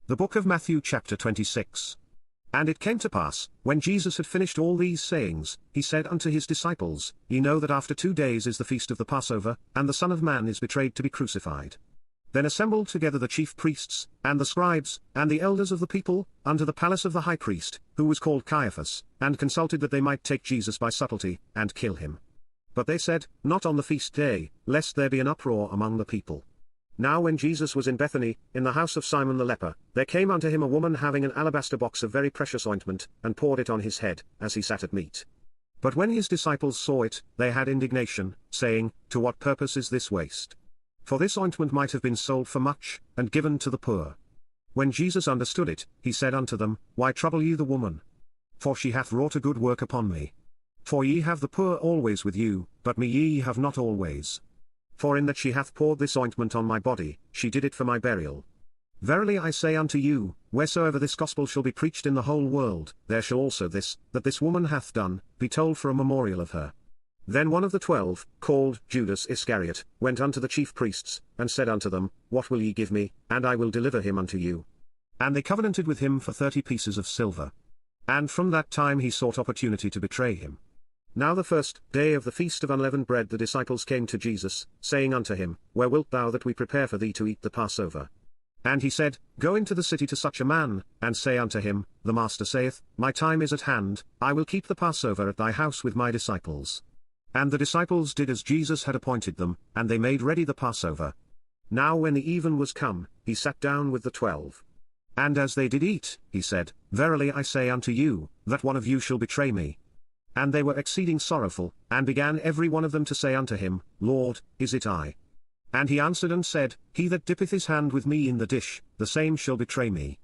The book of Matthew chapter 26. And it came to pass, when Jesus had finished all these sayings, he said unto his disciples, Ye know that after 2 days is the feast of the Passover, and the Son of Man is betrayed to be crucified. Then assembled together the chief priests, and the scribes, and the elders of the people, unto the palace of the high priest, who was called Caiaphas, and consulted that they might take Jesus by subtlety, and kill him. But they said, Not on the feast day, lest there be an uproar among the people. Now when Jesus was in Bethany, in the house of Simon the leper, there came unto him a woman having an alabaster box of very precious ointment, and poured it on his head, as he sat at meat. But when his disciples saw it, they had indignation, saying, To what purpose is this waste? For this ointment might have been sold for much, and given to the poor. When Jesus understood it, he said unto them, Why trouble ye the woman? For she hath wrought a good work upon me. For ye have the poor always with you, but me ye have not always. For in that she hath poured this ointment on my body, she did it for my burial. Verily I say unto you, wheresoever this gospel shall be preached in the whole world, there shall also this, that this woman hath done, be told for a memorial of her. Then one of the 12, called Judas Iscariot, went unto the chief priests, and said unto them, What will ye give me, and I will deliver him unto you? And they covenanted with him for 30 pieces of silver. And from that time he sought opportunity to betray him. Now the first day of the feast of unleavened bread the disciples came to Jesus, saying unto him, Where wilt thou that we prepare for thee to eat the Passover? And he said, Go into the city to such a man, and say unto him, The Master saith, My time is at hand, I will keep the Passover at thy house with my disciples. And the disciples did as Jesus had appointed them, and they made ready the Passover. Now when the even was come, he sat down with the 12. And as they did eat, he said, Verily I say unto you, that one of you shall betray me. And they were exceeding sorrowful, and began every one of them to say unto him, Lord, is it I? And he answered and said, He that dippeth his hand with me in the dish, the same shall betray me.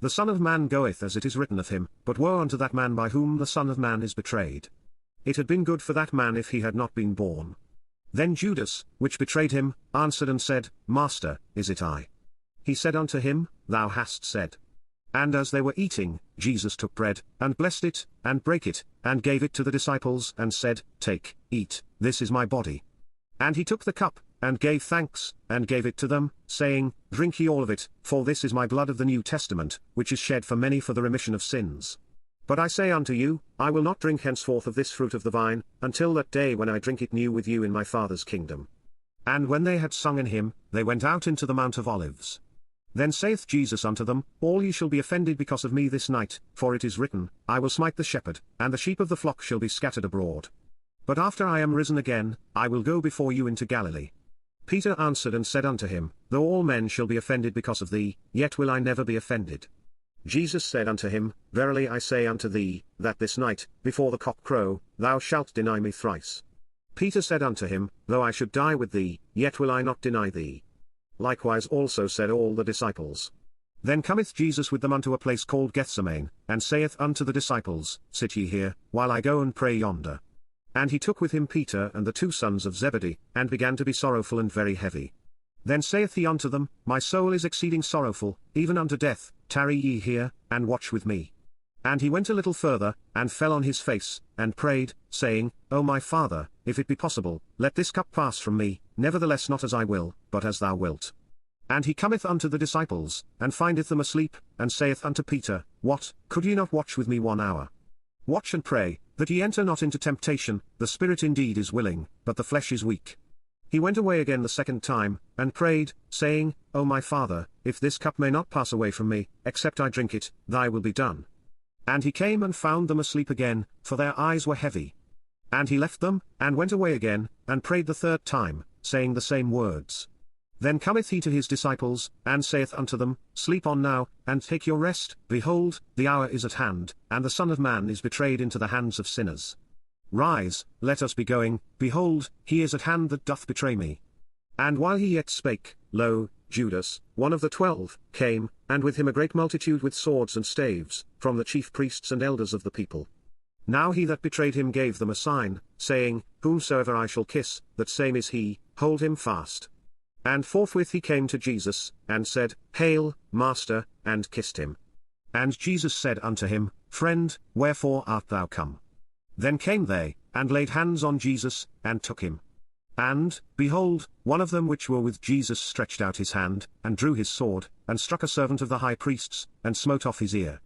The Son of Man goeth as it is written of him, but woe unto that man by whom the Son of Man is betrayed. It had been good for that man if he had not been born. Then Judas, which betrayed him, answered and said, Master, is it I? He said unto him, Thou hast said. And as they were eating, Jesus took bread, and blessed it, and brake it, and gave it to the disciples, and said, Take, eat, this is my body. And he took the cup, and gave thanks, and gave it to them, saying, Drink ye all of it, for this is my blood of the New Testament, which is shed for many for the remission of sins. But I say unto you, I will not drink henceforth of this fruit of the vine, until that day when I drink it new with you in my Father's kingdom. And when they had sung an hymn, they went out into the Mount of Olives. Then saith Jesus unto them, All ye shall be offended because of me this night, for it is written, I will smite the shepherd, and the sheep of the flock shall be scattered abroad. But after I am risen again, I will go before you into Galilee. Peter answered and said unto him, Though all men shall be offended because of thee, yet will I never be offended. Jesus said unto him, Verily I say unto thee, that this night, before the cock crow, thou shalt deny me thrice. Peter said unto him, Though I should die with thee, yet will I not deny thee. Likewise also said all the disciples. Then cometh Jesus with them unto a place called Gethsemane, and saith unto the disciples, Sit ye here, while I go and pray yonder. And he took with him Peter and the 2 sons of Zebedee, and began to be sorrowful and very heavy. Then saith he unto them, My soul is exceeding sorrowful, even unto death, tarry ye here, and watch with me. And he went a little further, and fell on his face, and prayed, saying, O my Father, if it be possible, let this cup pass from me, nevertheless not as I will, but as thou wilt. And he cometh unto the disciples, and findeth them asleep, and saith unto Peter, What, could ye not watch with me 1 hour? Watch and pray, that ye enter not into temptation, the spirit indeed is willing, but the flesh is weak. He went away again the 2nd time, and prayed, saying, O my Father, if this cup may not pass away from me, except I drink it, thy will be done. And he came and found them asleep again, for their eyes were heavy. And he left them, and went away again, and prayed the 3rd time, saying the same words. Then cometh he to his disciples, and saith unto them, Sleep on now, and take your rest, behold, the hour is at hand, and the Son of Man is betrayed into the hands of sinners. Rise, let us be going, behold, he is at hand that doth betray me. And while he yet spake, lo, Judas, one of the 12, came, and with him a great multitude with swords and staves, from the chief priests and elders of the people. Now he that betrayed him gave them a sign, saying, Whomsoever I shall kiss, that same is he, hold him fast. And forthwith he came to Jesus, and said, Hail, Master, and kissed him. And Jesus said unto him, Friend, wherefore art thou come? Then came they, and laid hands on Jesus, and took him. And, behold, one of them which were with Jesus stretched out his hand, and drew his sword, and struck a servant of the high priest's, and smote off his ear.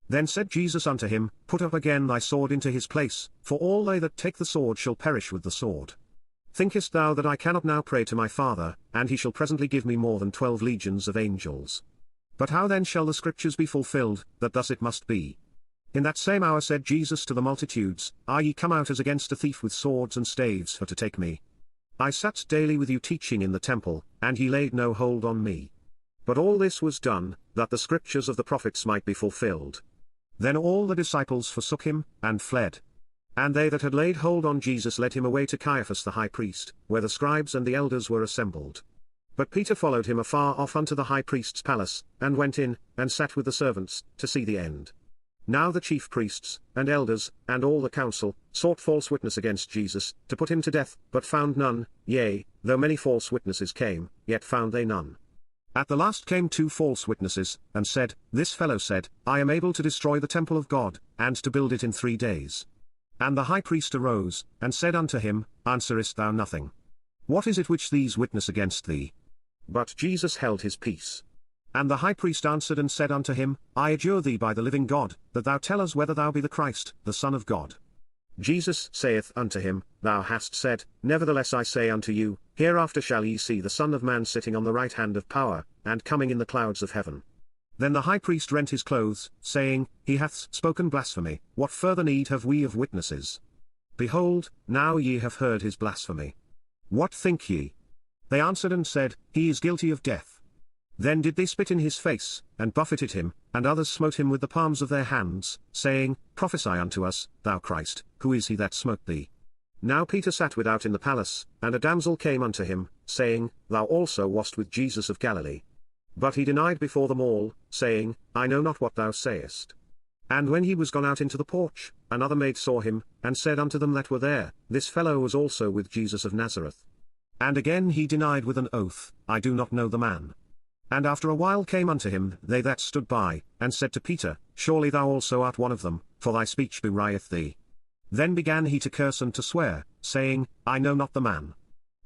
Then said Jesus unto him, Put up again thy sword into his place, for all they that take the sword shall perish with the sword. Thinkest thou that I cannot now pray to my Father, and he shall presently give me more than 12 legions of angels? But how then shall the scriptures be fulfilled, that thus it must be? In that same hour said Jesus to the multitudes, Are ye come out as against a thief with swords and staves for to take me? I sat daily with you teaching in the temple, and ye laid no hold on me. But all this was done, that the scriptures of the prophets might be fulfilled. Then all the disciples forsook him, and fled. And they that had laid hold on Jesus led him away to Caiaphas the high priest, where the scribes and the elders were assembled. But Peter followed him afar off unto the high priest's palace, and went in, and sat with the servants, to see the end. Now the chief priests, and elders, and all the council, sought false witness against Jesus, to put him to death, but found none, yea, though many false witnesses came, yet found they none. At the last came 2 false witnesses, and said, This fellow said, I am able to destroy the temple of God, and to build it in 3 days. And the high priest arose, and said unto him, Answerest thou nothing? What is it which these witness against thee? But Jesus held his peace. And the high priest answered and said unto him, I adjure thee by the living God, that thou tell us whether thou be the Christ, the Son of God. Jesus saith unto him, Thou hast said, Nevertheless I say unto you, Hereafter shall ye see the Son of Man sitting on the right hand of power, and coming in the clouds of heaven. Then the high priest rent his clothes, saying, He hath spoken blasphemy, what further need have we of witnesses? Behold, now ye have heard his blasphemy. What think ye? They answered and said, He is guilty of death. Then did they spit in his face, and buffeted him, and others smote him with the palms of their hands, saying, Prophesy unto us, thou Christ, who is he that smote thee? Now Peter sat without in the palace, and a damsel came unto him, saying, Thou also wast with Jesus of Galilee. But he denied before them all, saying, I know not what thou sayest. And when he was gone out into the porch, another maid saw him, and said unto them that were there, This fellow was also with Jesus of Nazareth. And again he denied with an oath, I do not know the man. And after a while came unto him they that stood by, and said to Peter, Surely thou also art one of them, for thy speech bewrieth thee. Then began he to curse and to swear, saying, I know not the man.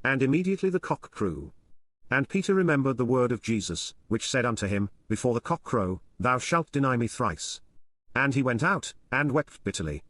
And immediately the cock crew. And Peter remembered the word of Jesus, which said unto him, Before the cock crow, thou shalt deny me thrice. And he went out, and wept bitterly.